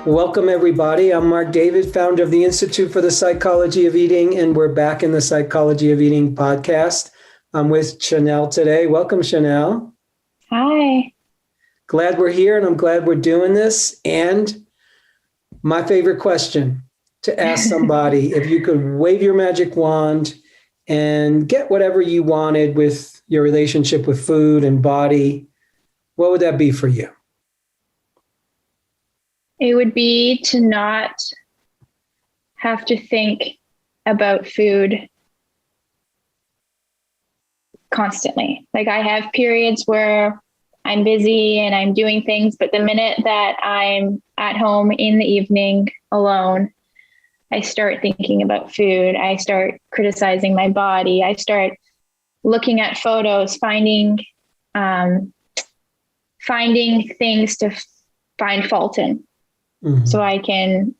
Welcome, everybody. I'm Marc David, founder of the Institute for the Psychology of Eating, and we're back in the Psychology of Eating podcast. I'm with Chanel today. Welcome, Chanel. Hi. Glad we're here, and I'm glad we're doing this. And my favorite question to ask somebody, if you could wave your magic wand and get whatever you wanted with your relationship with food and body, what would that be for you? It would be to not have to think about food constantly. Like, I have periods where I'm busy and I'm doing things, but the minute that I'm at home in the evening alone, I start thinking about food. I start criticizing my body. I start looking at photos, finding things to find fault in. Mm-hmm. So I can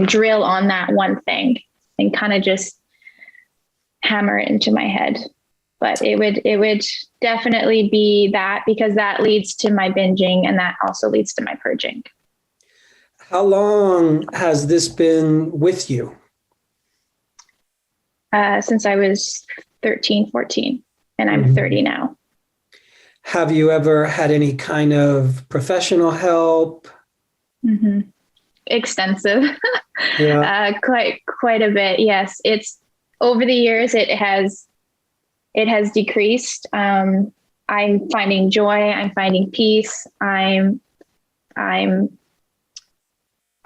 drill on that one thing and kind of just hammer it into my head. But it would definitely be that, because that leads to my binging and that also leads to my purging. How long has this been with you? Since I was 13, 14, and I'm 30 now. Have you ever had any kind of professional help? Mm-hmm. Extensive. Yeah. Quite a bit. Yes. It's over the years, it has decreased. I'm finding joy. I'm finding peace. I'm in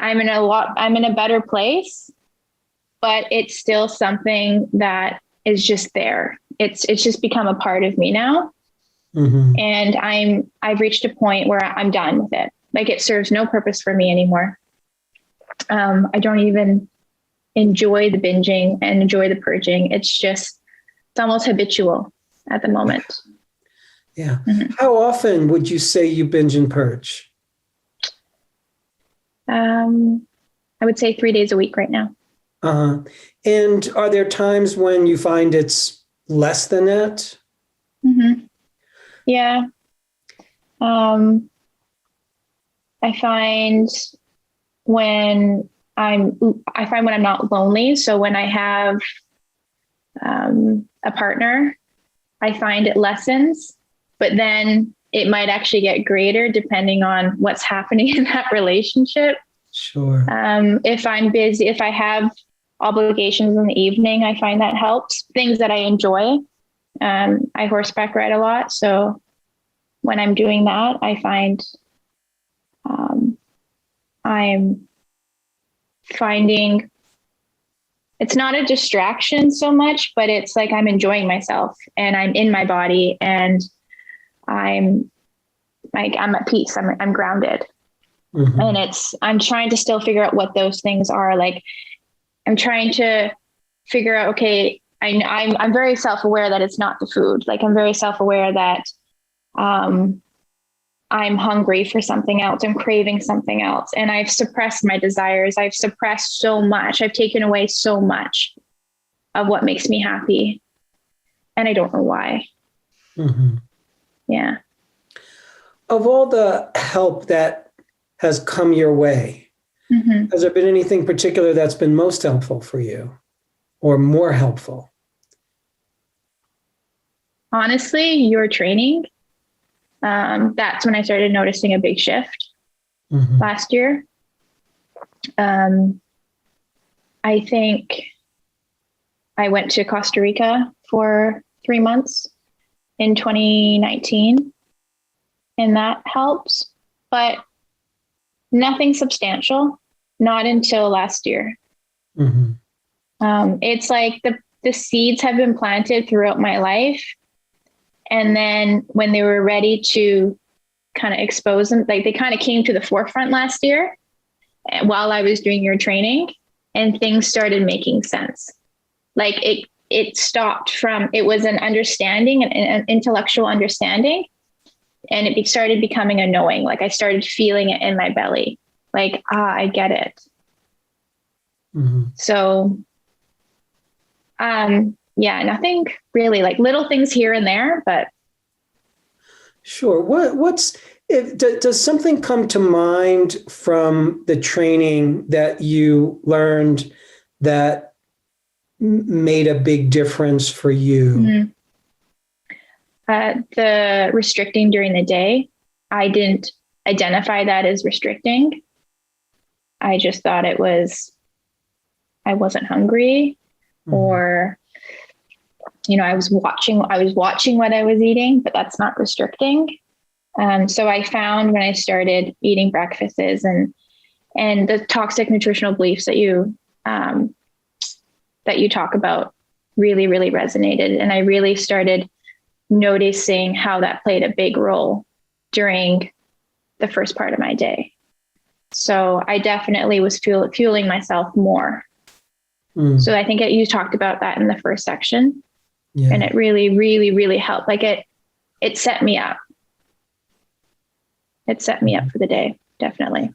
a better place, but it's still something that is just there. It's just become a part of me now. Mm-hmm. And I've reached a point where I'm done with it. Like, it serves no purpose for me anymore. I don't even enjoy the binging and enjoy the purging. It's almost habitual at the moment. Yeah. Mm-hmm. How often would you say you binge and purge? I would say 3 days a week right now. And are there times when you find it's less than that? Mm-hmm. Yeah. I find when I'm not lonely. So when I have a partner, I find it lessens, but then it might actually get greater depending on what's happening in that relationship. Sure. If I'm busy, if I have obligations in the evening, I find that helps. Things that I enjoy. I horseback ride a lot. So when I'm doing that, I find I'm finding it's not a distraction so much, but it's like I'm enjoying myself and I'm in my body and I'm at peace. I'm grounded. Mm-hmm. And I'm trying to still figure out what those things are. Like, I'm trying to figure out, okay, I'm very self-aware that it's not the food. Like, I'm very self-aware that, I'm hungry for something else. I'm craving something else. And I've suppressed my desires. I've suppressed so much. I've taken away so much of what makes me happy. And I don't know why. Mm-hmm. Yeah. Of all the help that has come your way, mm-hmm. has there been anything particular that's been most helpful for you or more helpful? Honestly, your training. That's when I started noticing a big shift last year. I think I went to Costa Rica for 3 months in 2019, and that helps, but nothing substantial, not until last year. Mm-hmm. It's like the seeds have been planted throughout my life. And then when they were ready to kind of expose them, like, they kind of came to the forefront last year while I was doing your training, and things started making sense. Like, it stopped from, it was an understanding, an intellectual understanding, and it started becoming a knowing. Like, I started feeling it in my belly. Like, I get it. Mm-hmm. So, yeah, nothing really, like little things here and there, but. Sure. What's Does something come to mind from the training that you learned that made a big difference for you? Mm-hmm. The restricting during the day, I didn't identify that as restricting. I just thought it was, I wasn't hungry, or, I was watching what I was eating, but that's not restricting. So I found when I started eating breakfasts and the toxic nutritional beliefs that you talk about really, really resonated. And I really started noticing how that played a big role during the first part of my day. So I definitely was fueling myself more. So I think you talked about that in the first section, and it really, really, really helped. Like it set me up. It set me up for the day. Definitely.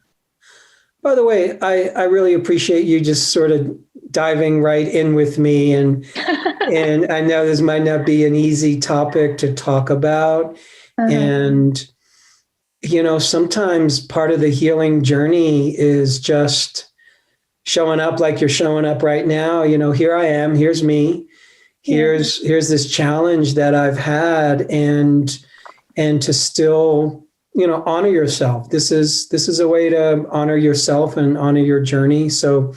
By the way, I really appreciate you just sort of diving right in with me. And and I know this might not be an easy topic to talk about. And, sometimes part of the healing journey is just showing up like you're showing up right now. Here I am, here's me, here's this challenge that I've had, and to still, honor yourself. This is a way to honor yourself and honor your journey. So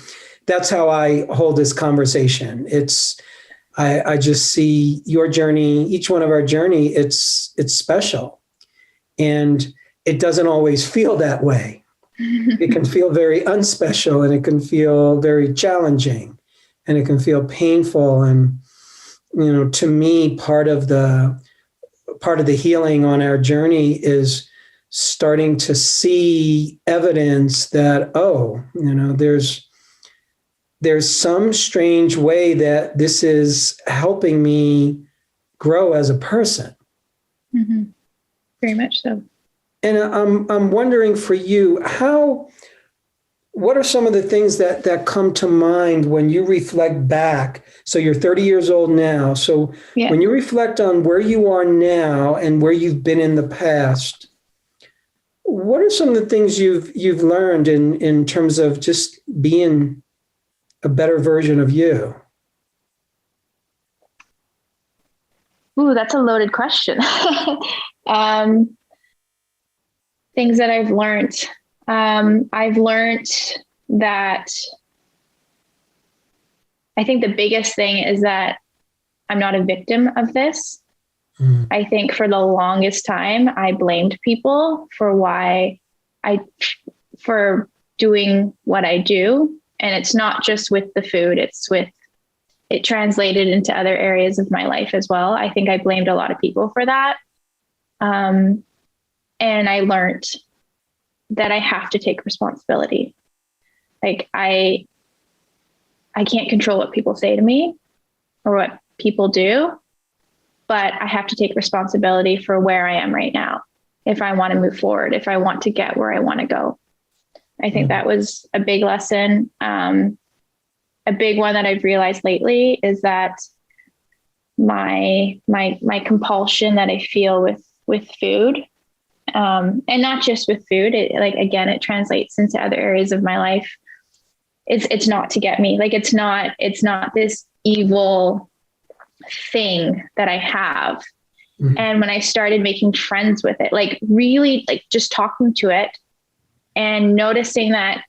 that's how I hold this conversation. I just see your journey, each one of our journey, it's special. And it doesn't always feel that way. It can feel very unspecial, and it can feel very challenging, and it can feel painful. And, to me, part of the healing on our journey is starting to see evidence that, there's some strange way that this is helping me grow as a person. Mm-hmm. Very much so. And I'm wondering for you, what are some of the things that come to mind when you reflect back? So you're 30 years old now. So when you reflect on where you are now and where you've been in the past, what are some of the things you've learned in terms of just being a better version of you? Ooh, that's a loaded question. Things that I've learned. I've learned that I think the biggest thing is that I'm not a victim of this. I think for the longest time, I blamed people for doing what I do. And it's not just with the food, it translated into other areas of my life as well. I think I blamed a lot of people for that. And I learned that I have to take responsibility. Like I can't control what people say to me or what people do, but I have to take responsibility for where I am right now. If I want to move forward, if I want to get where I want to go. I think that was a big lesson. A big one that I've realized lately is that my compulsion that I feel with food, and not just with food, it translates into other areas of my life. It's not to get me. Like it's not this evil thing that I have. And when I started making friends with it, like really like just talking to it and noticing that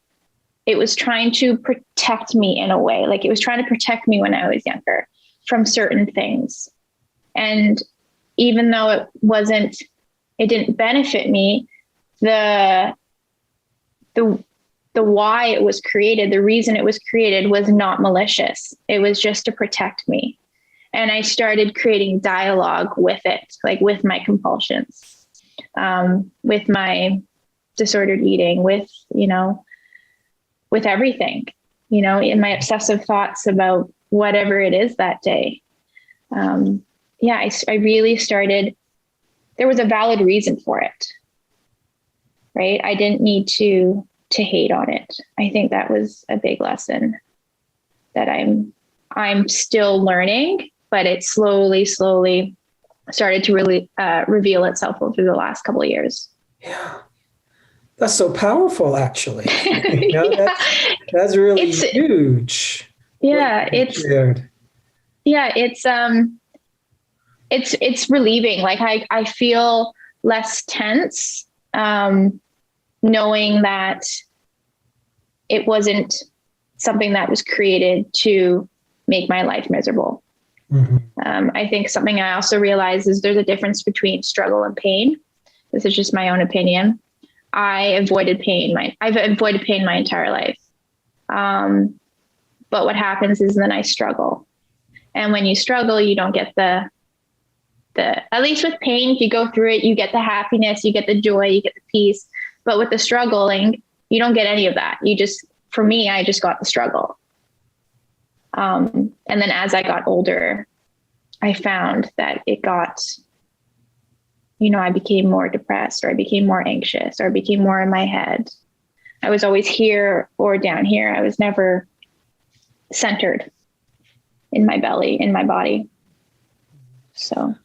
it was trying to protect me in a way, like it was trying to protect me when I was younger from certain things. And even though it didn't benefit me, the why it was created, the reason it was created was not malicious. It was just to protect me. And I started creating dialogue with it, like with my compulsions, with my disordered eating, with everything, in my obsessive thoughts about whatever it is that day. I really started, there was a valid reason for it, right? I didn't need to hate on it. I think that was a big lesson that I'm still learning, but it slowly started to really reveal itself over the last couple of years. Yeah. That's so powerful, actually. Yeah. That's really It's huge. yeah, What you it's shared. yeah, it's relieving. Like I feel less tense, knowing that it wasn't something that was created to make my life miserable. Mhm. I think something I also realized is there's a difference between struggle and pain. This is just my own opinion. I've avoided pain my entire life. But what happens is then I struggle. And when you struggle, you don't get the at least with pain, if you go through it, you get the happiness, you get the joy, you get the peace. But with the struggling, you don't get any of that. For me, I just got the struggle. And then as I got older, I found that I became more depressed, or I became more anxious, or I became more in my head. I was always here or down here. I was never centered in my belly, in my body. So.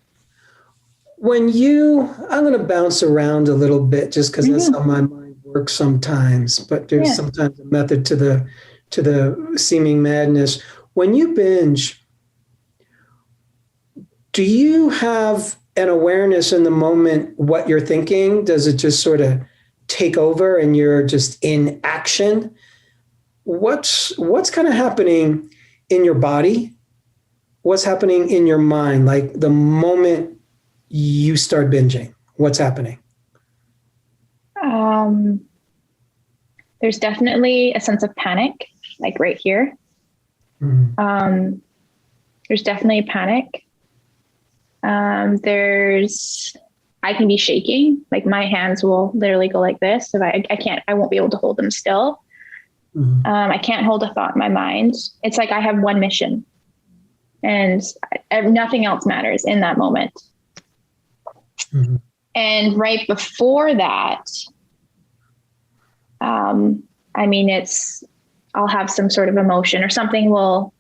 I'm going to bounce around a little bit just because that's how my mind works sometimes, but there's sometimes a method to the seeming madness. When you binge, do you have an awareness in the moment what you're thinking? Does it just sort of take over and you're just in action? What's kind of happening in your body? What's happening in your mind? Like the moment you start binging, what's happening? There's definitely a sense of panic, like right here. Mm-hmm. There's definitely a panic. I can be shaking, like my hands will literally go like this. If I won't be able to hold them still. Mm-hmm. I can't hold a thought in my mind. It's like I have one mission and nothing else matters in that moment. Mm-hmm. And right before that, I'll have some sort of emotion or something will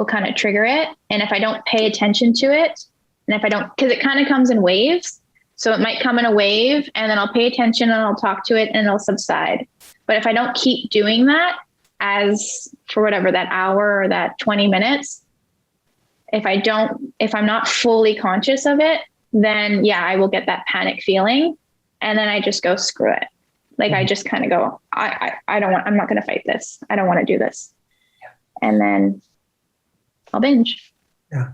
kind of trigger it. And if I don't pay attention to it, and because it kind of comes in waves. So it might come in a wave and then I'll pay attention and I'll talk to it and it'll subside. But if I don't keep doing that for whatever that hour or that 20 minutes, if I'm not fully conscious of it, then I will get that panic feeling. And then I just go, screw it. Like I just kind of go, I'm not going to fight this. I don't want to do this. Yeah. And then I'll binge. Yeah.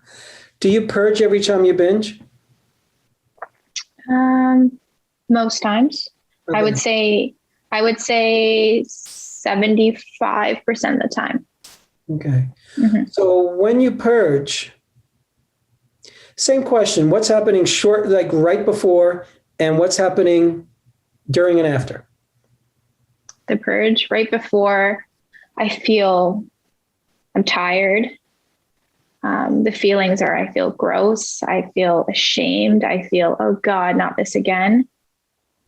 Do you purge every time you binge? Most times. Okay. I would say 75% of the time. Okay. Mm-hmm. So when you purge, same question, what's happening like right before, and what's happening during and after? The purge, right before, I'm tired. The feelings are, I feel gross. I feel ashamed. I feel, oh God, not this again.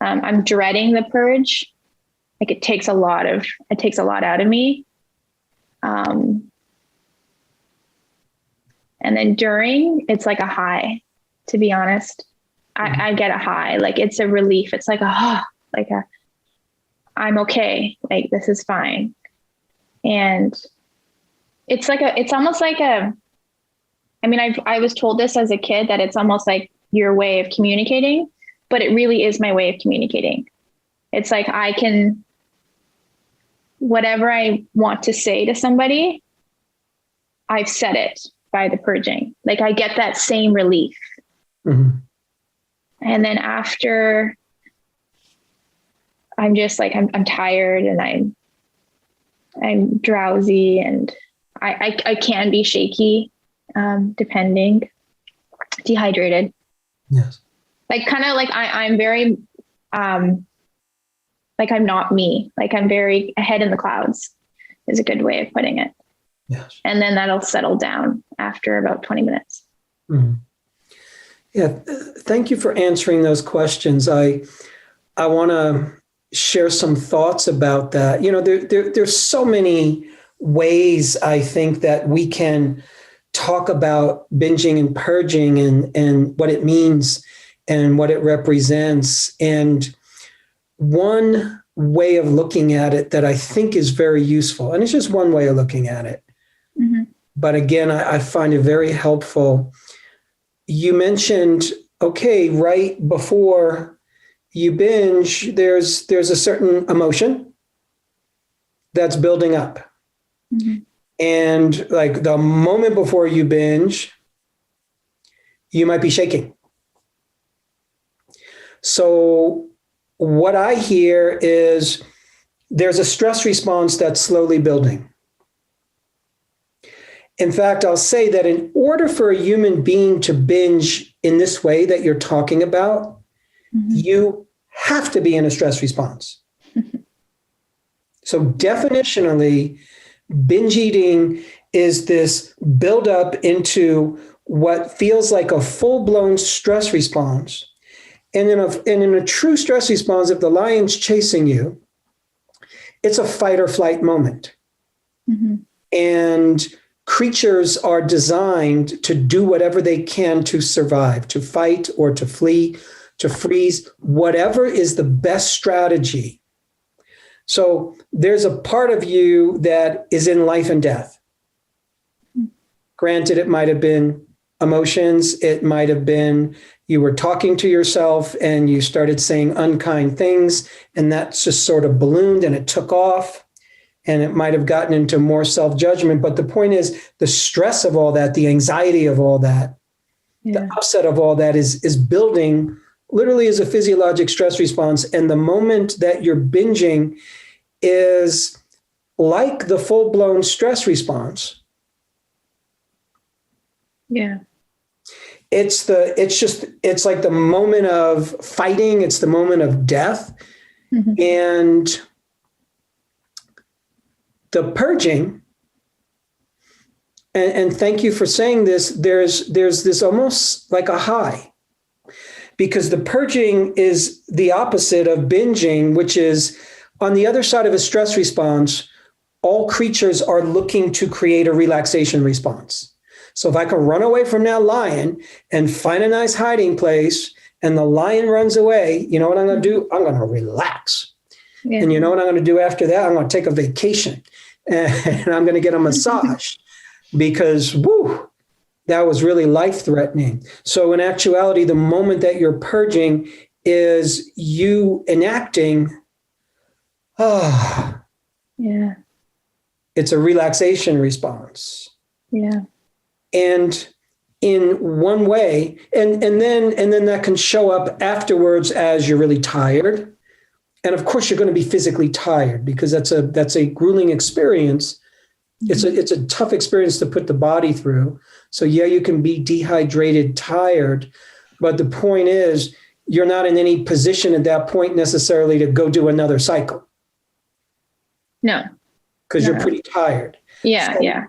I'm dreading the purge. Like it takes a lot out of me. And then during, it's like a high, to be honest. I get a high, like it's a relief. It's like I'm okay. Like this is fine. And it's almost like I was told this as a kid that it's almost like your way of communicating, but it really is my way of communicating. It's like whatever I want to say to somebody, I've said it by the purging. Like I get that same relief. Mm-hmm. And then after, I'm just like, I'm tired and I'm drowsy and I can be shaky, depending, dehydrated. Yes. Like kind of like I'm very, like I'm not me. Like I'm very ahead in the clouds is a good way of putting it. Yes. And then that'll settle down after about 20 minutes. Mm-hmm. Yeah. Thank you for answering those questions. I want to share some thoughts about that. There's so many ways I think that we can talk about binging and purging and what it means and what it represents. And one way of looking at it that I think is very useful. And it's just one way of looking at it. Mm-hmm. But again, I find it very helpful. You mentioned, okay, right before you binge, there's a certain emotion that's building up. Mm-hmm. And like the moment before you binge, you might be shaking. So what I hear is there's a stress response that's slowly building. In fact, I'll say that in order for a human being to binge in this way that you're talking about, you have to be in a stress response. So definitionally, binge eating is this buildup into what feels like a full-blown stress response. And in a true stress response, if the lion's chasing you, it's a fight or flight moment. Mm-hmm. And creatures are designed to do whatever they can to survive, to fight or to flee, to freeze, whatever is the best strategy. So there's a part of you that is in life and death. Granted, it might have been emotions. It might have been you were talking to yourself and you started saying unkind things, and that just sort of ballooned and it took off, and it might have gotten into more self-judgment. But the point is, the stress of all that, the anxiety of all that, the upset of all that is building literally as a physiologic stress response. And the moment that you're binging is like the full-blown stress response. Yeah. It's like the moment of fighting. It's the moment of death. Mm-hmm. And the purging, and thank you for saying this, there's this almost like a high, because the purging is the opposite of binging, which is on the other side of a stress response. All creatures are looking to create a relaxation response. So if I can run away from that lion and find a nice hiding place and the lion runs away, you know what I'm going to do? I'm going to relax. Yeah. And you know what I'm going to do after that? I'm going to take a vacation and I'm going to get a massage because, that was really life-threatening. So in actuality, the moment that you're purging is you enacting, yeah, it's a relaxation response. Yeah. And in one way, and then that can show up afterwards as you're really tired. And of course, you're going to be physically tired because that's a grueling experience. Mm-hmm. It's a tough experience to put the body through. So yeah, you can be dehydrated, tired, but the point is you're not in any position at that point necessarily to go do another cycle. No. Because you're pretty tired. Yeah, so yeah.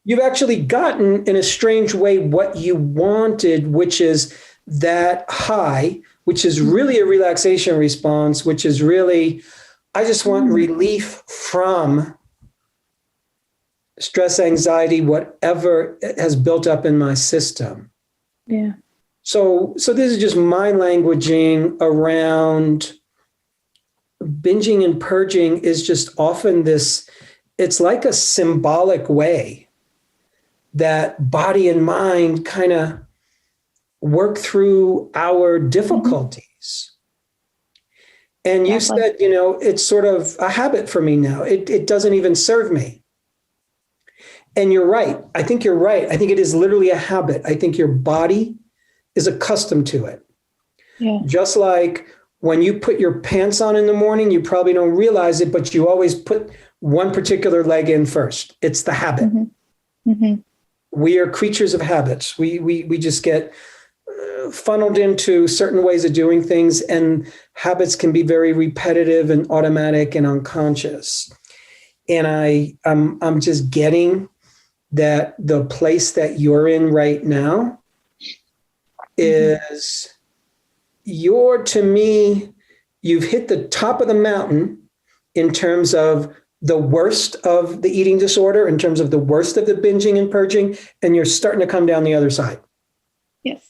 You've actually gotten, in a strange way, what you wanted, which is that high, which is really a relaxation response, which is really, I just want relief from stress, anxiety, whatever has built up in my system. Yeah. So this is just my languaging around binging and purging is just often this, it's like a symbolic way that body and mind kind of work through our difficulties. And you said, it's sort of a habit for me now. It doesn't even serve me. And you're right. I think you're right. I think it is literally a habit. I think your body is accustomed to it. Yeah. Just like when you put your pants on in the morning, you probably don't realize it, but you always put one particular leg in first. It's the habit. Mm-hmm. Mm-hmm. We are creatures of habits. We just get funneled into certain ways of doing things, and habits can be very repetitive and automatic and unconscious. And I'm just getting that the place that you're in right now is to me, you've hit the top of the mountain in terms of the worst of the eating disorder, in terms of the worst of the binging and purging, and you're starting to come down the other side. Yes.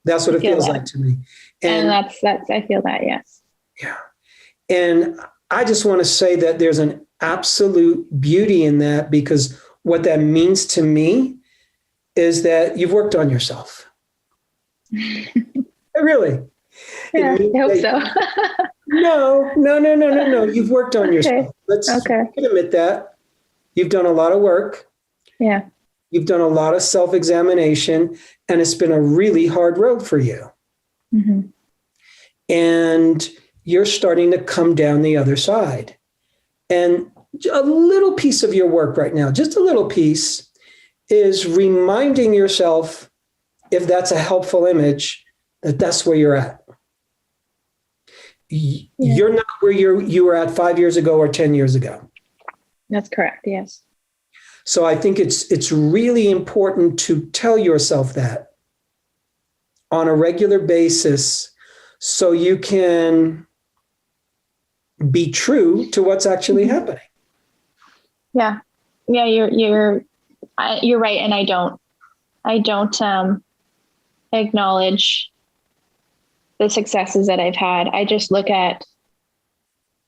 That's what it feels like to me. And that's, I feel that, yes. Yeah. And I just want to say that there's an absolute beauty in that, because what that means to me is that you've worked on yourself. Really. Yeah, I hope so. No. You've worked on Okay. yourself. Let's admit that. You've done a lot of work. Yeah. You've done a lot of self-examination, and it's been a really hard road for you. Mm-hmm. And you're starting to come down the other side. And a little piece of your work right now, just a little piece, is reminding yourself, if that's a helpful image, that that's where you're at. Yeah. You're not where you were at 5 years ago or 10 years ago. That's correct. Yes. So I think it's really important to tell yourself that on a regular basis, so you can be true to what's actually happening. Yeah. Yeah. You're right. And I don't acknowledge the successes that I've had. I just look at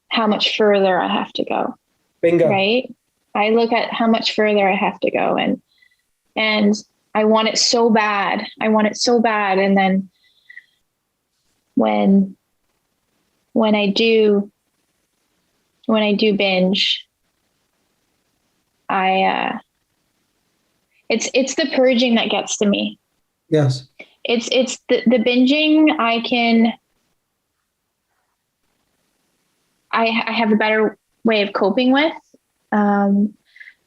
how much further I have to go. Bingo. Right. I look at how much further I have to go, and I want it so bad. And then when I do binge, it's the purging that gets to me. Yes. It's the binging. I have a better way of coping with.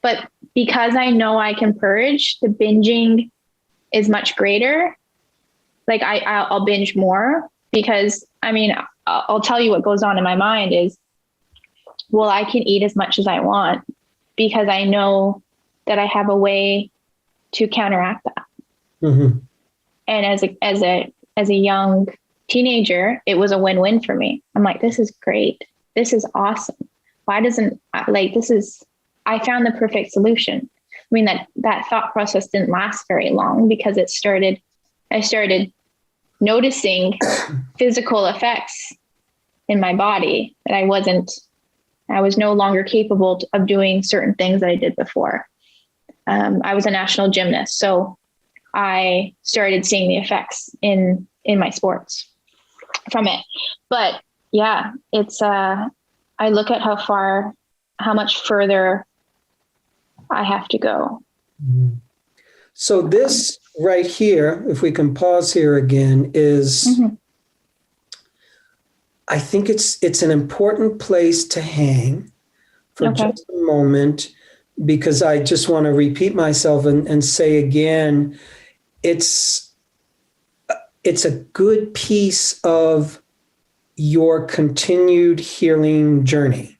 But because I know I can purge, the binging is much greater. Like I'll binge more, because I'll tell you what goes on in my mind is, well, I can eat as much as I want because I know that I have a way to counteract that. Mm-hmm. And as a young teenager, it was a win-win for me. I'm like, this is great. This is awesome. I found the perfect solution. I mean, that thought process didn't last very long, because I started noticing physical effects in my body that I was no longer capable of doing certain things that I did before. I was a national gymnast, so I started seeing the effects in my sports from it. But yeah, I look at how much further I have to go. So this right here, if we can pause here again, is, I think it's an important place to hang for just a moment, because I just want to repeat myself and say again, it's a good piece of your continued healing journey.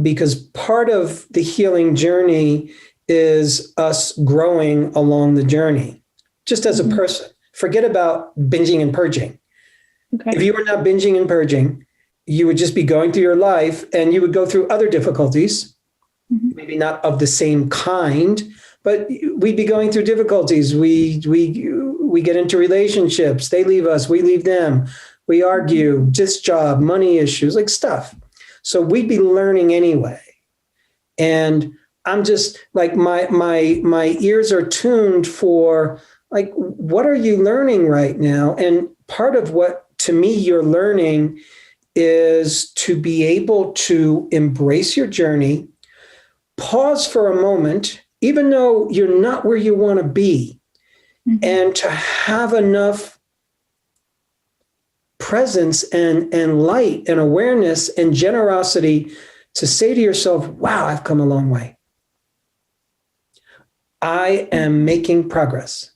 Because part of the healing journey is us growing along the journey, just as a person. Forget about binging and purging. Okay. If you were not binging and purging, you would just be going through your life, and you would go through other difficulties, maybe not of the same kind, but we'd be going through difficulties. We get into relationships. They leave us. We leave them. We argue, just job, money issues, like stuff. So we'd be learning anyway. And I'm just like, my ears are tuned for, like, what are you learning right now? And part of what, to me, you're learning is to be able to embrace your journey, pause for a moment, even though you're not where you want to be, and to have enough presence and light and awareness and generosity to say to yourself, wow, I've come a long way. I am making progress.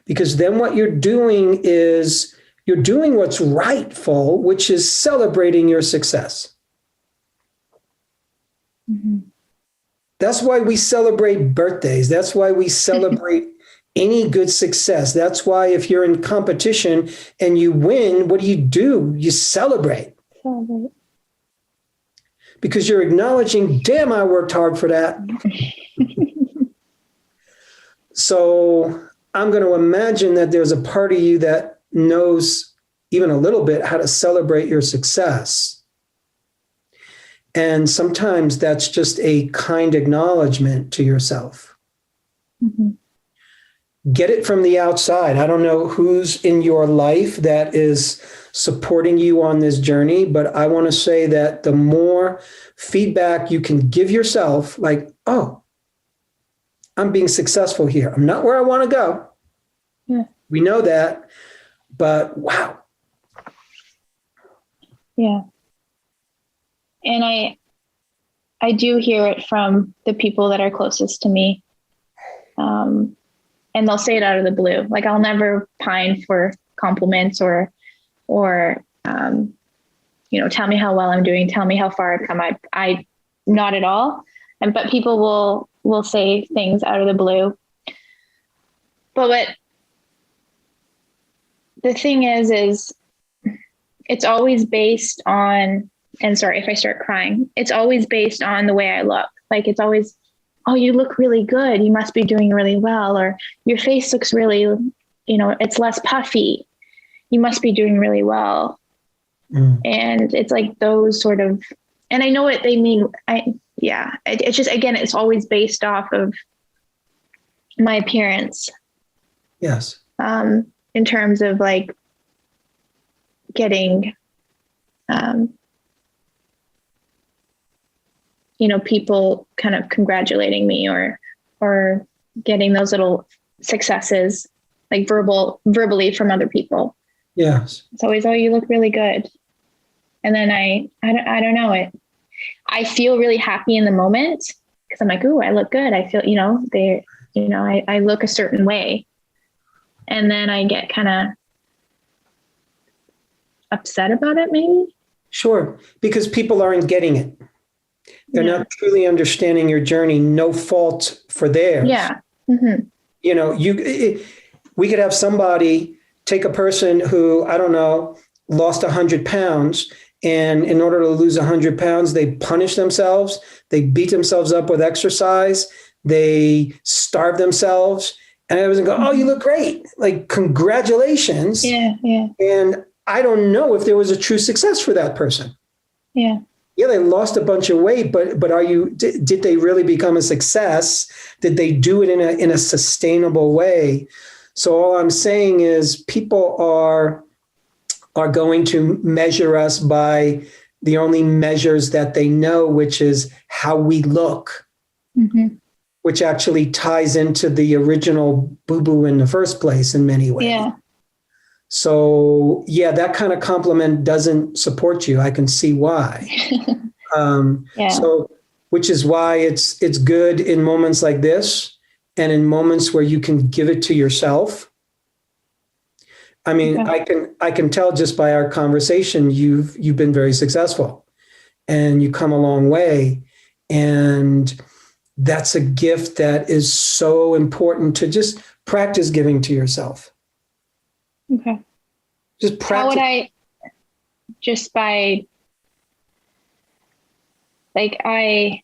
Because then what you're doing is you're doing what's rightful, which is celebrating your success. That's why we celebrate birthdays. That's why we celebrate any good success. That's why if you're in competition and you win, what do? You celebrate. Because you're acknowledging, damn, I worked hard for that. So I'm going to imagine that there's a part of you that knows even a little bit, how to celebrate your success. And sometimes that's just a kind acknowledgement to yourself. Mm-hmm. Get it from the outside. I don't know who's in your life that is supporting you on this journey, but I want to say that the more feedback you can give yourself, like, oh, I'm being successful here. I'm not where I want to go. Yeah. We know that, but wow. Yeah. And I do hear it from the people that are closest to me. And they'll say it out of the blue. Like, I'll never pine for compliments or, tell me how well I'm doing, tell me how far I've come. I not at all. But people will say things out of the blue. But what the thing is it's always based on, and sorry if I start crying, it's always based on the way I look. Like, it's always, oh, you look really good. You must be doing really well. Or your face looks really, it's less puffy. You must be doing really well. Mm. And it's like those sort of, and I know what they mean. It's just, again, it's always based off of my appearance. Yes. In terms of like getting, people kind of congratulating me or getting those little successes, like verbally from other people. Yes. It's always, oh, you look really good. And then I don't know it. I feel really happy in the moment because I'm like, ooh, I look good. I feel, I look a certain way. And then I get kind of upset about it, maybe. Sure. Because people aren't getting it. They're not truly understanding your journey. No fault for theirs. Yeah. Mm-hmm. We could have somebody take a person who, I don't know, lost 100 pounds. And in order to lose 100 pounds, they punish themselves. They beat themselves up with exercise. They starve themselves. And I was go, oh, you look great. Like, congratulations. Yeah. Yeah. And I don't know if there was a true success for that person. Yeah. Yeah, they lost a bunch of weight, but did they really become a success? Did they do it in a sustainable way? So all I'm saying is people are going to measure us by the only measures that they know, which is how we look, mm-hmm. which actually ties into the original boo-boo in the first place in many ways. Yeah. So yeah, that kind of compliment doesn't support you. I can see why. So, which is why it's good in moments like this and in moments where you can give it to yourself. I mean, okay. I can tell just by our conversation, you've been very successful and you come a long way. And that's a gift that is so important to just practice giving to yourself. Okay. Just practice. How would I, just by, like, I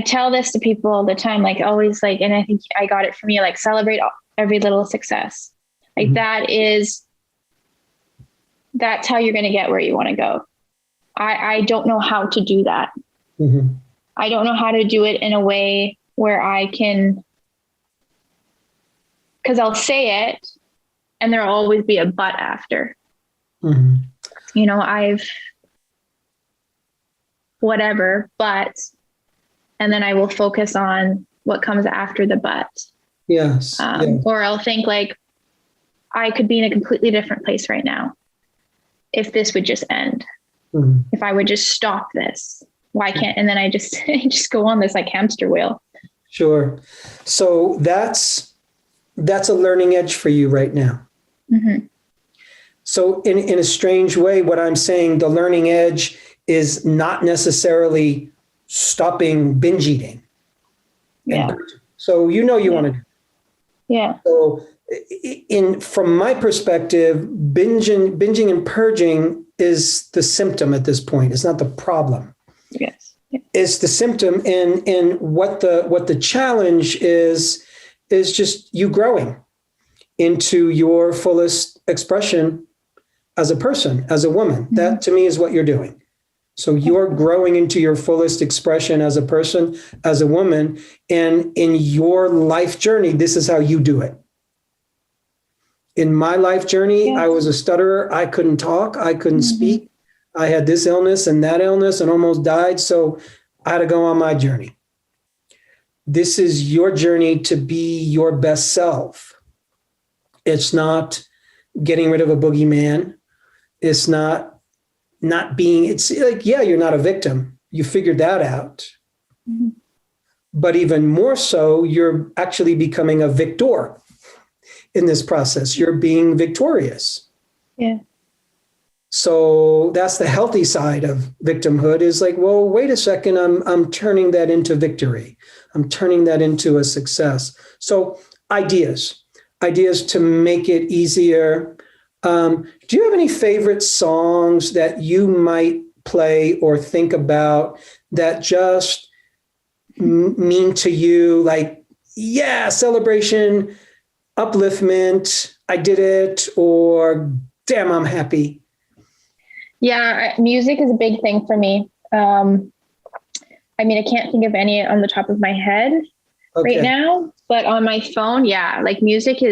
tell this to people all the time, like always, like, and I think I got it from you, like celebrate every little success. Like mm-hmm. That's how you're going to get where you want to go. I don't know how to do that. Mm-hmm. I don't know how to do it in a way where I can, because I'll say it and there'll always be a but after. Mm-hmm. I've whatever, but, and then I will focus on what comes after the but. Yes. Or I'll think like, I could be in a completely different place right now if this would just end. Mm-hmm. If I would just stop this, why can't, and then I just go on this like hamster wheel. Sure. So that's a learning edge for you right now. Mm-hmm. So in a strange way, what I'm saying, the learning edge is not necessarily stopping binge eating. Yeah. So you want to do. Yeah. So from my perspective, binging and purging is the symptom at this point. It's not the problem. Yes. Yeah. It's the symptom. And what the challenge is just you growing into your fullest expression as a person, as a woman. That to me is what you're doing. So you're growing into your fullest expression as a person, as a woman, and in your life journey, this is how you do it. In my life journey, I was a stutterer. I couldn't talk. I couldn't speak. I had this illness and that illness and almost died. So I had to go on my journey. This is your journey to be your best self. It's not getting rid of a boogeyman. It's not being, it's like, yeah, you're not a victim. You figured that out. But even more so, you're actually becoming a victor in this process. You're being victorious. Yeah. So that's the healthy side of victimhood, is like, well, wait a second, I'm turning that into victory. I'm turning that into a success. So ideas to make it easier. Do you have any favorite songs that you might play or think about that just mean to you, like, yeah, celebration, upliftment, I did it, or damn, I'm happy? Yeah, music is a big thing for me. I mean, I can't think of any on the top of my head right now, but on my phone, yeah, like music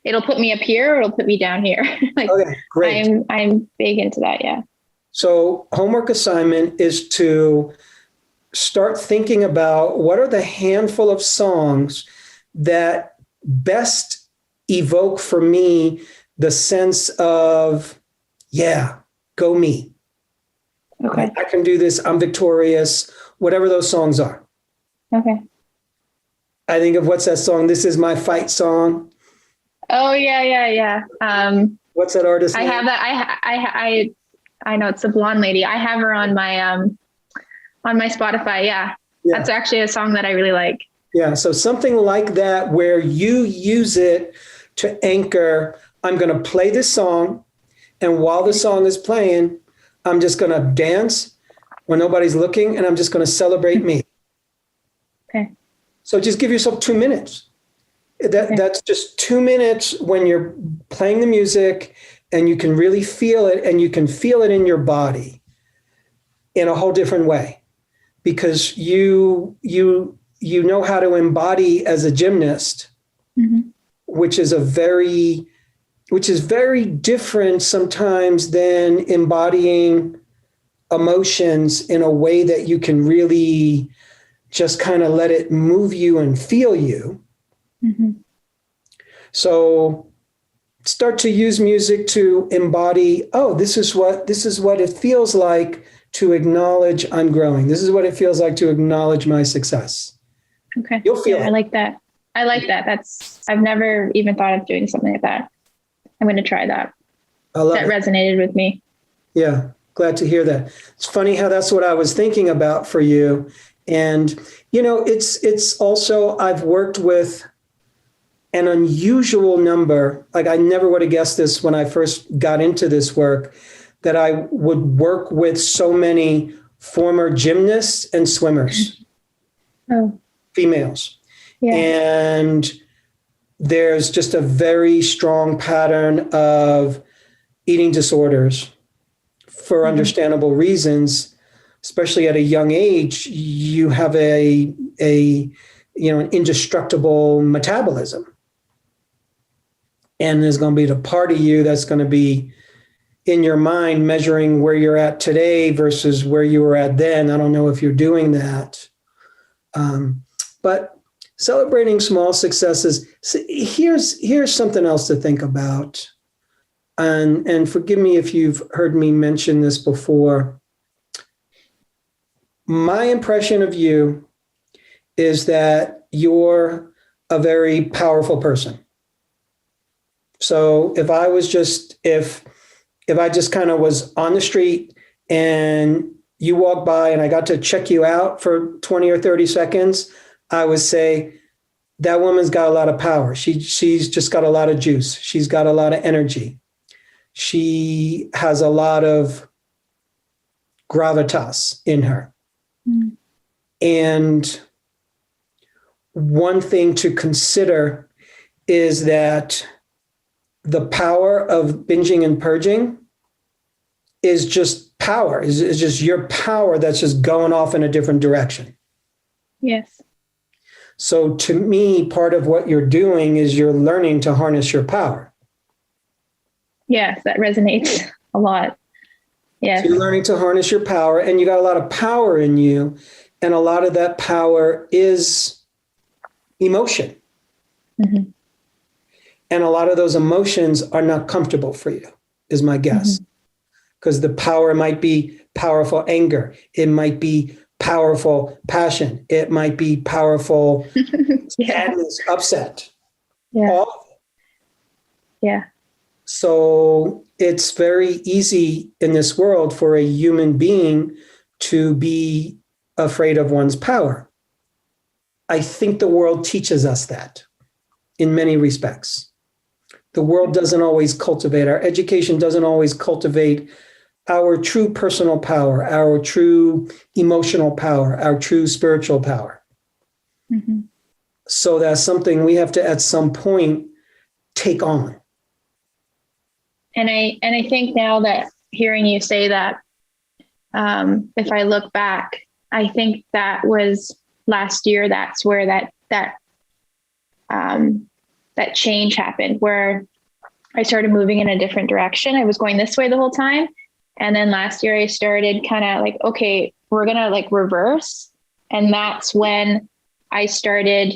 it'll put me up here, or it'll put me down here. Like, okay, great. I'm big into that. Yeah. So homework assignment is to start thinking about what are the handful of songs that best evoke for me the sense of, yeah, go me. Okay. I can do this. I'm victorious, whatever those songs are. Okay. I think of, what's that song? This Is My Fight song. Oh yeah. What's that artist I name? have that. I know it's the blonde lady. I have her on my Spotify. Yeah. That's actually a song that I really like. Yeah. So something like that, where you use it to anchor, I'm going to play this song, and while the song is playing, I'm just going to dance when nobody's looking, and I'm just going to celebrate me. Okay. So just give yourself 2 minutes. That's just 2 minutes when you're playing the music, and you can really feel it, and you can feel it in your body in a whole different way, because you know how to embody as a gymnast, which is very different sometimes than embodying emotions in a way that you can really just kind of let it move you and feel you. So start to use music to embody, oh, this is what it feels like to acknowledge I'm growing. This is what it feels like to acknowledge my success. Okay. You'll feel it. I like that. I've never even thought of doing something like that. I'm going to try that. That resonated with me. Yeah. Glad to hear that. It's funny how that's what I was thinking about for you. And, it's also, I've worked with an unusual number. Like, I never would have guessed this when I first got into this work, that I would work with so many former gymnasts and swimmers, females. Yeah. And there's just a very strong pattern of eating disorders for understandable reasons, especially at a young age. You have an indestructible metabolism. And there's going to be the part of you that's going to be in your mind measuring where you're at today versus where you were at then. I don't know if you're doing that. But celebrating small successes. Here's something else to think about. And forgive me if you've heard me mention this before. My impression of you is that you're a very powerful person. So if I just kind of was on the street and you walk by and I got to check you out for 20 or 30 seconds, I would say that woman's got a lot of power. She's just got a lot of juice. She's got a lot of energy. She has a lot of gravitas in her. And one thing to consider is that the power of binging and purging is just power, is just your power that's just going off in a different direction. Yes. So to me, part of what you're doing is you're learning to harness your power. Yes, that resonates a lot. Yes. So you're learning to harness your power, and you got a lot of power in you. And a lot of that power is emotion. Mm-hmm. And a lot of those emotions are not comfortable for you, is my guess. Because the power might be powerful anger. It might be powerful passion. It might be powerful sadness, upset. Yeah. All of it. Yeah. So it's very easy in this world for a human being to be afraid of one's power. I think the world teaches us that in many respects. The world doesn't always cultivate, our education doesn't always cultivate our true personal power, our true emotional power, our true spiritual power. Mm-hmm. So that's something we have to, at some point, take on. And I think now that hearing you say that, if I look back, I think that was last year. That's where that change happened, where I started moving in a different direction. I was going this way the whole time. And then last year I started kind of like, okay, we're going to like reverse. And that's when I started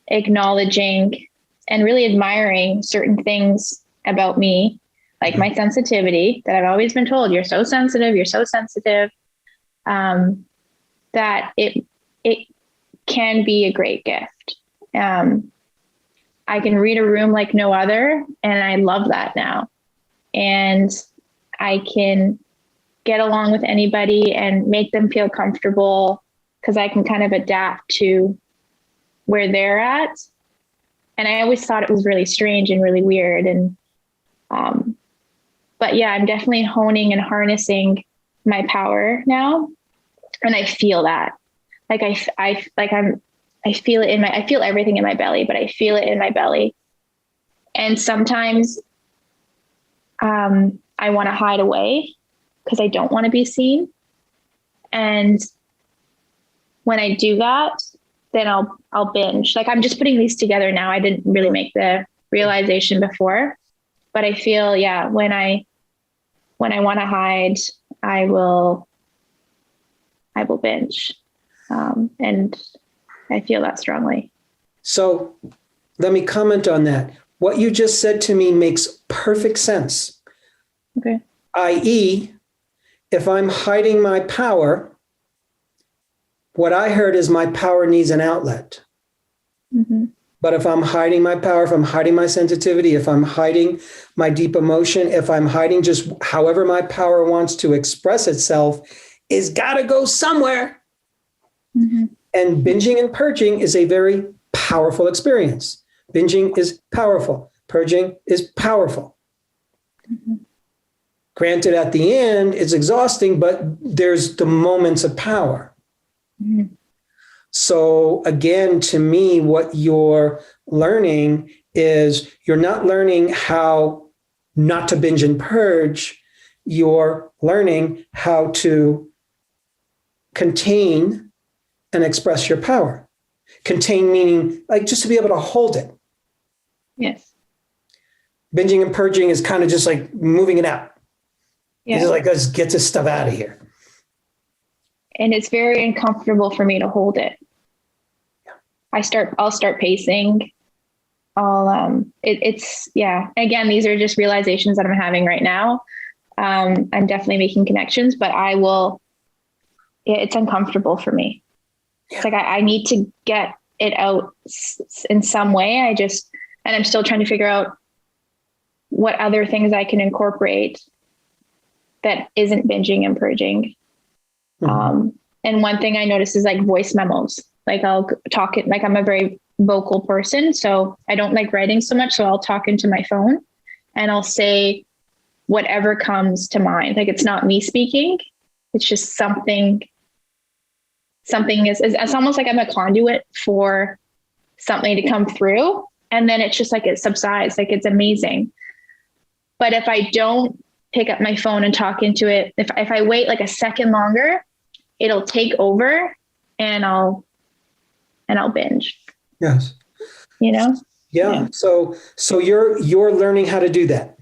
acknowledging and really admiring certain things about me, like my sensitivity that I've always been told, you're so sensitive, that it can be a great gift. I can read a room like no other, and I love that now. And I can get along with anybody and make them feel comfortable because I can kind of adapt to where they're at. And I always thought it was really strange and really weird. And, but yeah, I'm definitely honing and harnessing my power now. And I feel that, like, I feel it I feel everything in my belly, but I feel it in my belly. And sometimes, I want to hide away because I don't want to be seen. And when I do that, then I'll binge. Like, I'm just putting these together now. I didn't really make the realization before, but I feel, yeah, when I want to hide, I will binge. And I feel that strongly. So let me comment on that. What you just said to me makes perfect sense. Okay. i.e., if I'm hiding my power, what I heard is my power needs an outlet. Mm-hmm. But if I'm hiding my power, if I'm hiding my sensitivity, if I'm hiding my deep emotion, if I'm hiding just however my power wants to express itself, it's got to go somewhere. Mm-hmm. And binging and purging is a very powerful experience. Binging is powerful. Purging is powerful. Mm-hmm. Granted, at the end, it's exhausting, but there's the moments of power. Mm-hmm. So again, to me, what you're learning is you're not learning how not to binge and purge. You're learning how to contain and express your power. Contain meaning like just to be able to hold it. Yes. Binging and purging is kind of just like moving it out. Yeah. It's like, let's get this stuff out of here. And it's very uncomfortable for me to hold it. I'll start pacing. It's yeah. Again, these are just realizations that I'm having right now. I'm definitely making connections, but it's uncomfortable for me. It's like, I need to get it out in some way. And I'm still trying to figure out what other things I can incorporate that isn't binging and purging. Mm-hmm. And one thing I noticed is like voice memos. Like, I'll talk it, like, I'm a very vocal person, so I don't like writing so much. So I'll talk into my phone and I'll say whatever comes to mind. Like, it's not me speaking. It's just something is it's almost like I'm a conduit for something to come through. And then it's just like, it subsides. Like, it's amazing. But if I don't pick up my phone and talk into it, if I wait like a second longer, it'll take over and I'll binge. Yes. You know? Yeah. So you're learning how to do that.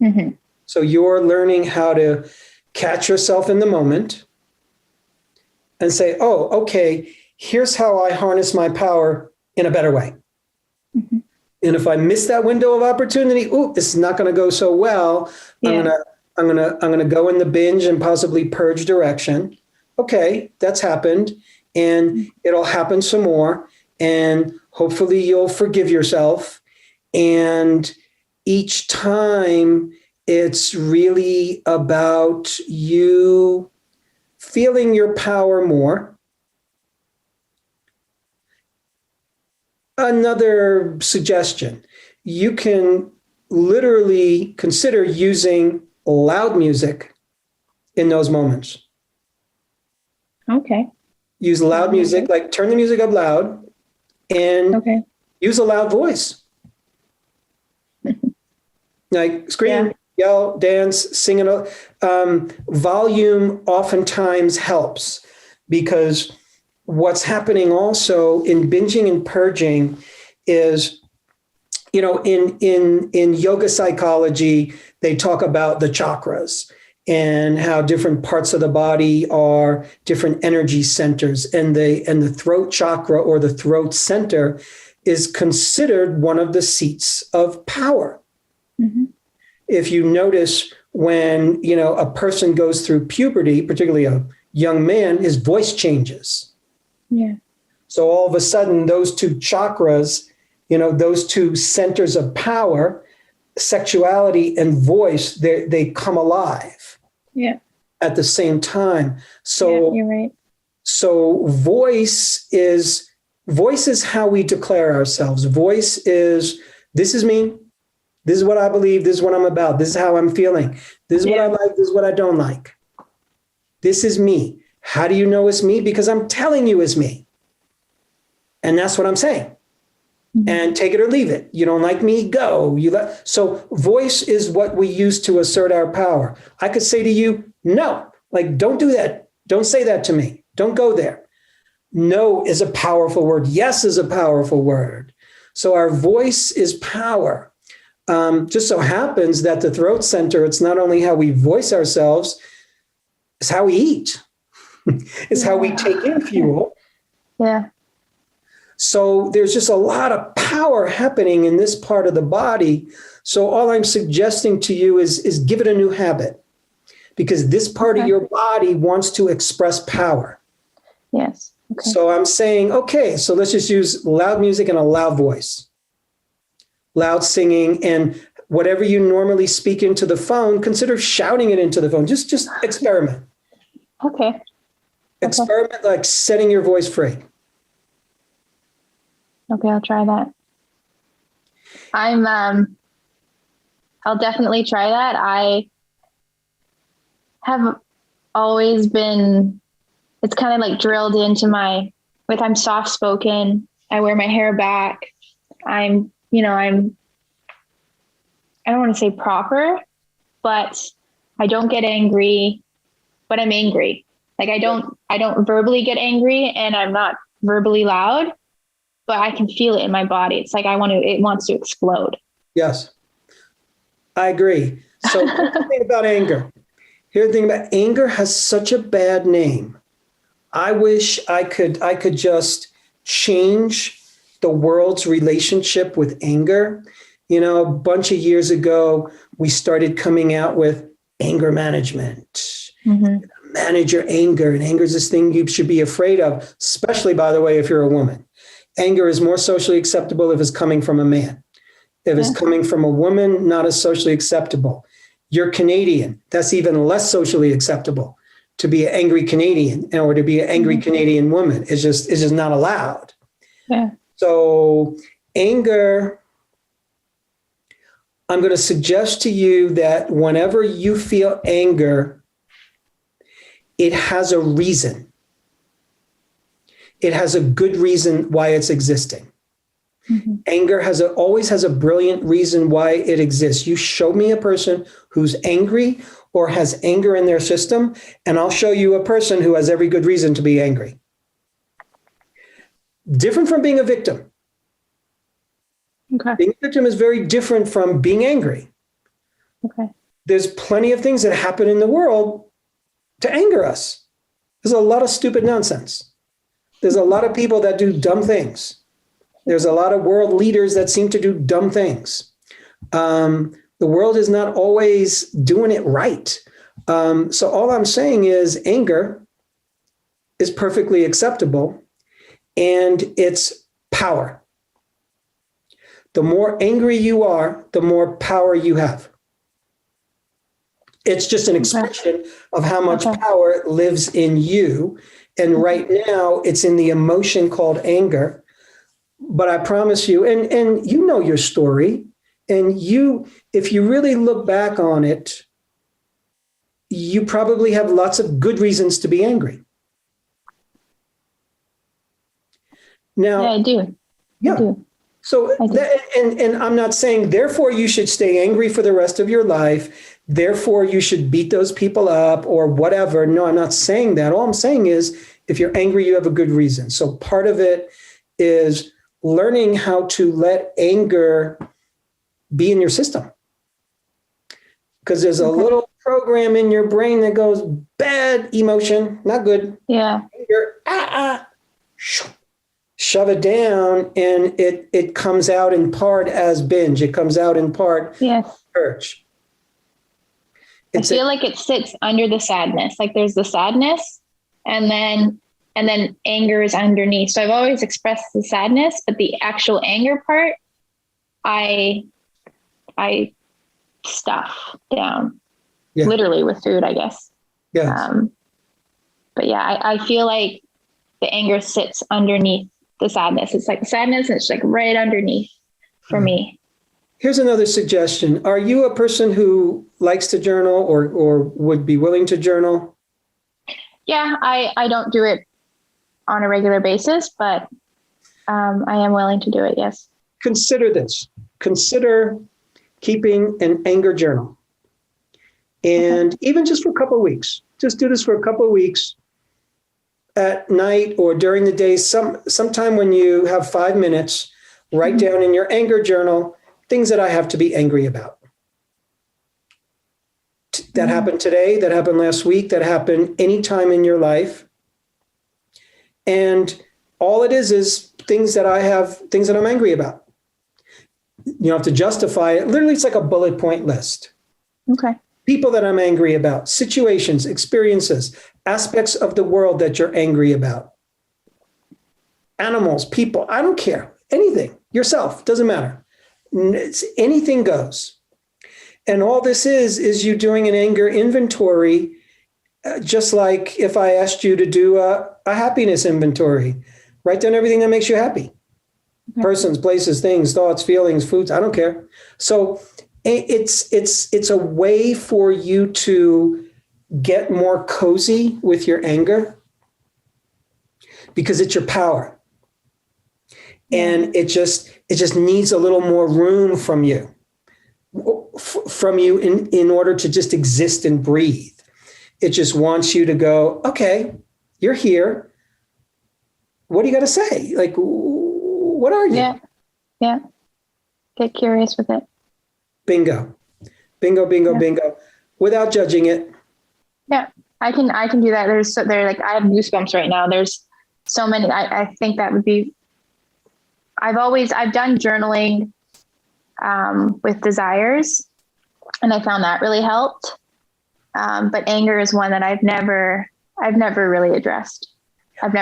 Mm-hmm. So you're learning how to catch yourself in the moment and say, oh, okay, here's how I harness my power in a better way. Mm-hmm. And if I miss that window of opportunity, this is not going to go so well. Yeah. I'm gonna go in the binge and possibly purge direction. Okay, that's happened, and it'll happen some more, and hopefully you'll forgive yourself. And each time, it's really about you feeling your power more. Another suggestion, you can literally consider using loud music in those moments. Okay. Use loud music, like turn the music up loud and use a loud voice. Like scream, yell, dance, sing it. Volume oftentimes helps, because what's happening also in binging and purging is, in yoga psychology, they talk about the chakras and how different parts of the body are different energy centers, and the throat chakra, or the throat center, is considered one of the seats of power. Mm-hmm. If you notice, when a person goes through puberty, particularly a young man, his voice changes. Yeah. So all of a sudden, those two chakras, those two centers of power, sexuality and voice, they come alive. Yeah. At the same time. So you're right. So voice is how we declare ourselves. Voice is, this is me. This is what I believe. This is what I'm about. This is how I'm feeling. This is what I like. This is what I don't like. This is me. How do you know it's me? Because I'm telling you it's me. And that's what I'm saying. Mm-hmm. And take it or leave it. You don't like me? Go. So voice is what we use to assert our power. I could say to you, no, like, don't do that. Don't say that to me. Don't go there. No is a powerful word. Yes is a powerful word. So our voice is power. Just so happens that the throat center, it's not only how we voice ourselves, it's how we eat. It's how we take in fuel. Yeah. So there's just a lot of power happening in this part of the body. So all I'm suggesting to you is give it a new habit, because this part of your body wants to express power. Yes. Okay. So I'm saying, okay, so let's just use loud music and a loud voice, loud singing, and whatever you normally speak into the phone, consider shouting it into the phone. Just experiment. Okay. Experiment, like setting your voice free. Okay, I'll try that. I'll definitely try that. I have always been, it's kind of like drilled into I'm soft spoken. I wear my hair back. I don't want to say proper, but I don't get angry, but I'm angry. Like I don't verbally get angry, and I'm not verbally loud, but I can feel it in my body. It's like it wants to explode. Yes, I agree. So here's the thing about anger. Here's the thing about anger has such a bad name. I wish I could just change the world's relationship with anger. A bunch of years ago, we started coming out with anger management. Mm-hmm. Manage your anger. And anger is this thing you should be afraid of, especially, by the way, if you're a woman. Anger is more socially acceptable if it's coming from a man. If it's coming from a woman, not as socially acceptable. You're Canadian. That's even less socially acceptable, to be an angry Canadian or to be an angry Canadian woman. It's just not allowed. Yeah. So anger, I'm going to suggest to you that whenever you feel anger, it has a reason. It has a good reason why it's existing. Anger always has a brilliant reason why it exists. You show me a person who's angry or has anger in their system, and I'll show you a person who has every good reason to be angry. Different from being a victim. Okay. Being a victim is very different from being angry. Okay. There's plenty of things that happen in the world to anger us. There's a lot of stupid nonsense. There's a lot of people that do dumb things. There's a lot of world leaders that seem to do dumb things. The world is not always doing it right. So all I'm saying is anger is perfectly acceptable, and it's power. The more angry you are, the more power you have. It's just an expression of how much power lives in you. And right now it's in the emotion called anger. But I promise you, and you know your story, and if you really look back on it, you probably have lots of good reasons to be angry. Now, yeah, I do. Yeah. I do. So, and I'm not saying, therefore, you should stay angry for the rest of your life. Therefore, you should beat those people up or whatever. No, I'm not saying that. All I'm saying is, if you're angry, you have a good reason. So part of it is learning how to let anger be in your system. Because there's a little program in your brain that goes, bad emotion, not good. Yeah. Anger, shove it down, and it comes out in part as binge. It comes out in part purge. I feel like it sits under the sadness. Like there's the sadness, and then anger is underneath. So I've always expressed the sadness, but the actual anger part, I stuff down, literally with food, I guess. Yeah. But yeah, I feel like the anger sits underneath the sadness. It's like sadness, and it's like right underneath for me. Here's another suggestion. Are you a person who likes to journal or would be willing to journal? Yeah, I don't do it on a regular basis, but I am willing to do it, yes. Consider this. Consider keeping an anger journal. And even just for a couple of weeks. Just do this for a couple of weeks at night or during the day. Sometime when you have 5 minutes, write down in your anger journal things that I have to be angry about. That happened today, that happened last week, that happened anytime in your life. And all it is things that I'm angry about. You don't have to justify it. Literally, it's like a bullet point list. Okay. People that I'm angry about, situations, experiences, aspects of the world that you're angry about. Animals, people, I don't care. Anything, yourself, doesn't matter. Anything goes. And all this is you doing an anger inventory, just like if I asked you to do a happiness inventory. Write down everything that makes you happy. Okay. Persons, places, things, thoughts, feelings, foods, I don't care. So it's a way for you to get more cozy with your anger because it's your power. And it just needs a little more room from you in order to just exist and breathe. It just wants you to go, okay, you're here. What do you got to say? Like, what are you? Yeah. Get curious with it. Bingo. Bingo. Without judging it. Yeah, I can do that. I have goosebumps right now. There's so many. I think that would be. I've done journaling with desires, and I found that really helped. But anger is one that I've never really addressed. But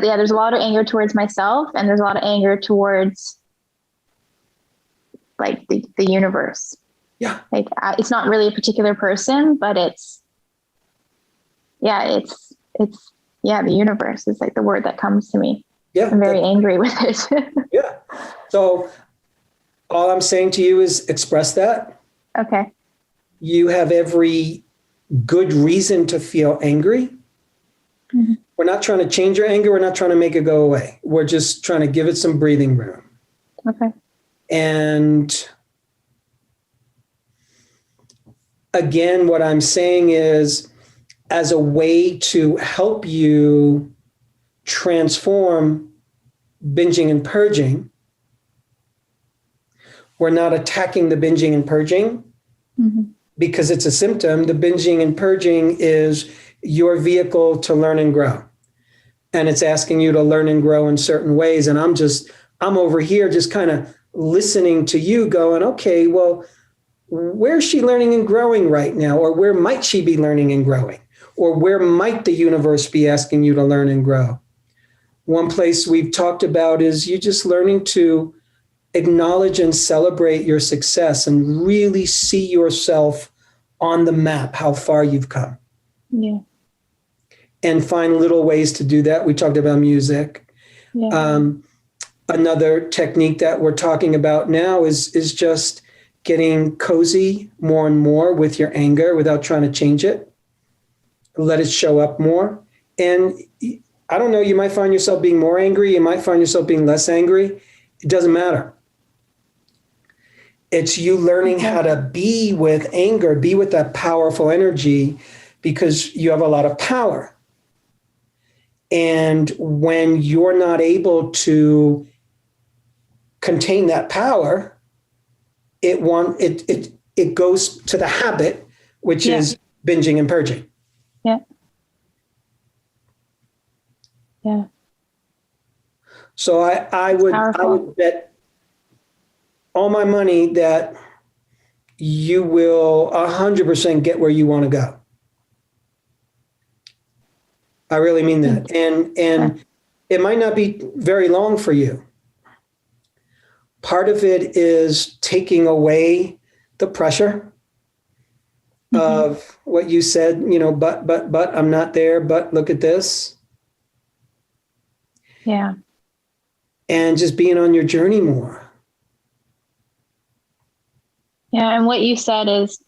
yeah, there's a lot of anger towards myself, and there's a lot of anger towards like the universe. Yeah. Like it's not really a particular person, but it's the universe is like the word that comes to me. Yeah. I'm very angry with it. Yeah. So all I'm saying to you is express that. Okay. You have every good reason to feel angry. Mm-hmm. We're not trying to change your anger. We're not trying to make it go away. We're just trying to give it some breathing room. Okay. And again, what I'm saying is, as a way to help you transform binging and purging, we're not attacking the binging and purging because it's a symptom. The binging and purging is your vehicle to learn and grow. And it's asking you to learn and grow in certain ways. And I'm over here just kind of listening to you going, okay, well, where's she learning and growing right now? Or where might she be learning and growing? Or where might the universe be asking you to learn and grow? One place we've talked about is you just learning to acknowledge and celebrate your success and really see yourself on the map, how far you've come. Yeah. And find little ways to do that. We talked about music. Yeah. Another technique that we're talking about now is just getting cozy more and more with your anger without trying to change it. Let it show up more. And I don't know, you might find yourself being more angry. You might find yourself being less angry. It doesn't matter. It's you learning how to be with anger, be with that powerful energy, because you have a lot of power. And when you're not able to contain that power, it goes to the habit, which is binging and purging. Yeah. Yeah. So I would bet all my money that you will 100% get where you want to go. I really mean that. And it might not be very long for you. Part of it is taking away the pressure of what you said, but I'm not there, but look at this. Yeah. And just being on your journey more. Yeah. And what you said is,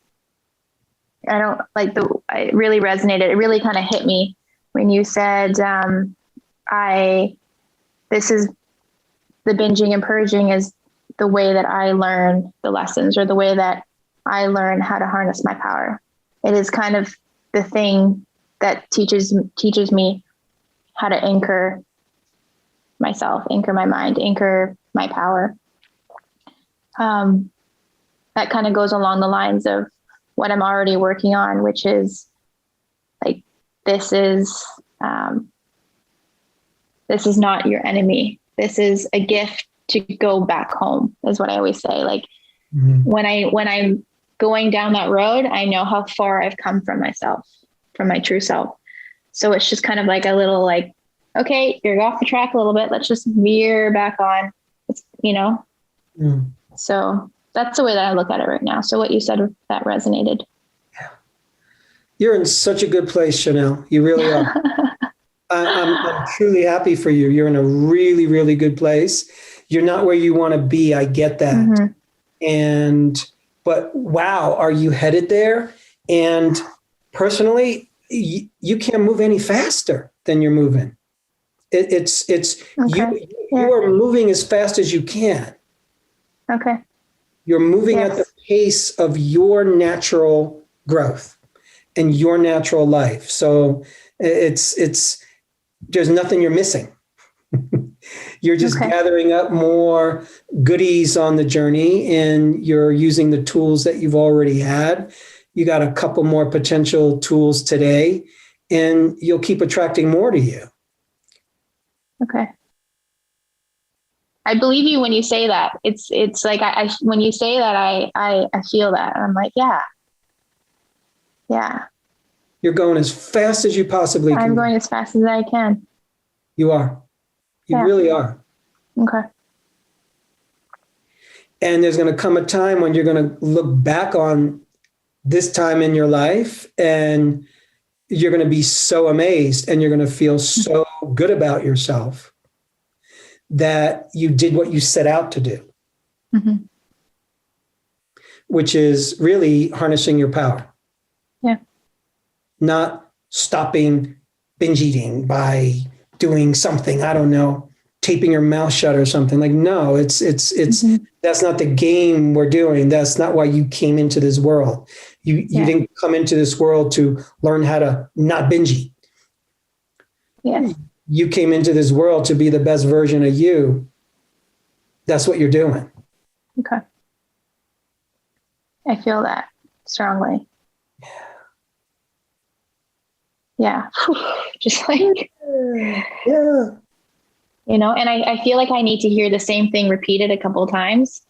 it really resonated. It really kind of hit me when you said, this is the binging and purging is the way that I learn the lessons, or the way that I learn how to harness my power. It is kind of the thing that teaches me how to anchor myself, anchor my mind, anchor my power. That kind of goes along the lines of what I'm already working on, which is like, this is not your enemy. This is a gift to go back home, is what I always say. Like when I'm going down that road, I know how far I've come from myself, from my true self. So it's just kind of like a little like, okay, you're off the track a little bit. Let's just veer back on, So that's the way that I look at it right now. So what you said, that resonated. Yeah. You're in such a good place, Chanel. You really are. I'm truly happy for you. You're in a really, really good place. You're not where you want to be. I get that. But wow, are you headed there? And personally, you can't move any faster than you're moving. You are moving as fast as you can. Okay. You're moving at the pace of your natural growth and your natural life. So there's nothing you're missing. You're just gathering up more goodies on the journey, and you're using the tools that you've already had. You got a couple more potential tools today, and you'll keep attracting more to you. Okay. I believe you when you say that. It's like when you say that, I feel that. I'm like, yeah. You're going as fast as you possibly can. I'm going as fast as I can. You are. You really are. Okay. And there's going to come a time when you're going to look back on this time in your life, and you're going to be so amazed, and you're going to feel so good about yourself that you did what you set out to do, which is really harnessing your power. Yeah. Not stopping binge eating by doing something, I don't know, taping your mouth shut or something. Like, no, it's that's not the game we're doing. That's not why you came into this world. You didn't come into this world to learn how to not binge eat. Yes. You came into this world to be the best version of you. That's what you're doing. Okay. I feel that strongly. Yeah. Just like, Yeah. you know, and I feel like I need to hear the same thing repeated a couple of times.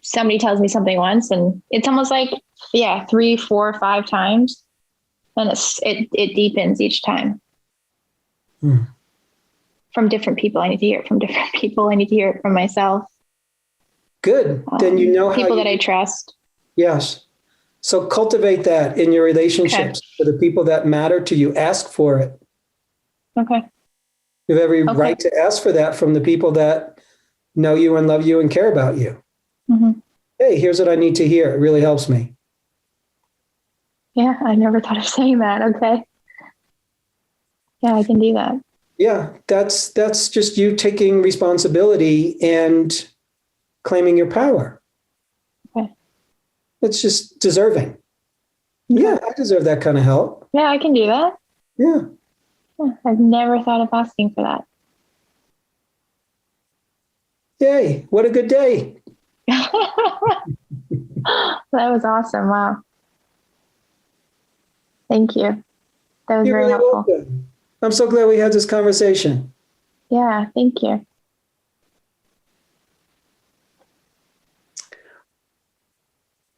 Somebody tells me something once and it's almost like, 3, 4, 5 times. And it deepens each time. From different people. I need to hear it from different people. I need to hear it from myself. Good. Then you know how people that I trust. Yes. So cultivate that in your relationships for the people that matter to you. Ask for it. Okay. You have every right to ask for that from the people that know you and love you and care about you. Mm-hmm. Hey, here's what I need to hear. It really helps me. Yeah, I never thought of saying that. Okay. Yeah, I can do that. Yeah, that's just you taking responsibility and claiming your power. Okay. It's just deserving. Yeah, I deserve that kind of help. Yeah, I can do that. Yeah. I've never thought of asking for that. Yay, what a good day. That was awesome. Wow. Thank you. That was very helpful. Welcome. I'm so glad we had this conversation. Yeah, thank you.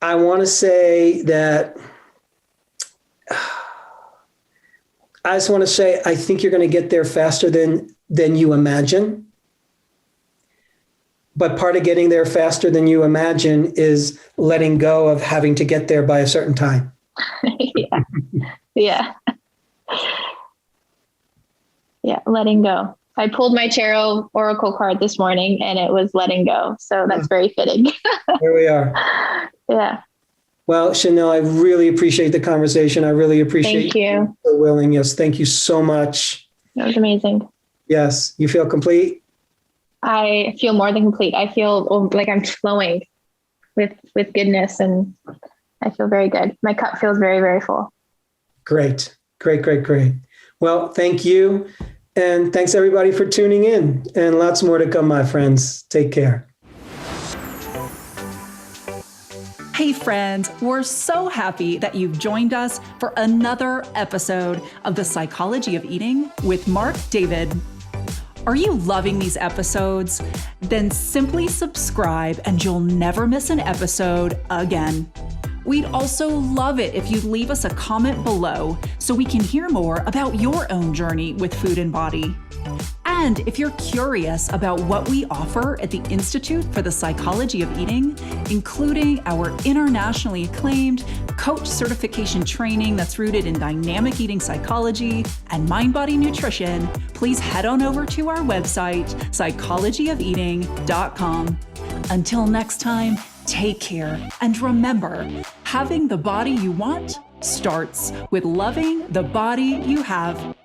I want to say that I just want to say I think you're going to get there faster than you imagine. But part of getting there faster than you imagine is letting go of having to get there by a certain time. Yeah. Yeah, letting go. I pulled my tarot oracle card this morning and it was letting go. So that's very fitting. There we are. Yeah. Well, Chanel, I really appreciate the conversation. I really appreciate your willingness. Thank you so much. That was amazing. Yes. You feel complete? I feel more than complete. I feel like I'm flowing with goodness and I feel very good. My cup feels very, very full. Great. Well, thank you. And thanks everybody for tuning in, and lots more to come, my friends. Take care. Hey friends, we're so happy that you've joined us for another episode of The Psychology of Eating with Marc David. Are you loving these episodes? Then simply subscribe and you'll never miss an episode again. We'd also love it if you'd leave us a comment below so we can hear more about your own journey with food and body. And if you're curious about what we offer at the Institute for the Psychology of Eating, including our internationally acclaimed coach certification training that's rooted in dynamic eating psychology and mind-body nutrition, please head on over to our website, psychologyofeating.com. Until next time, take care, and remember, having the body you want starts with loving the body you have.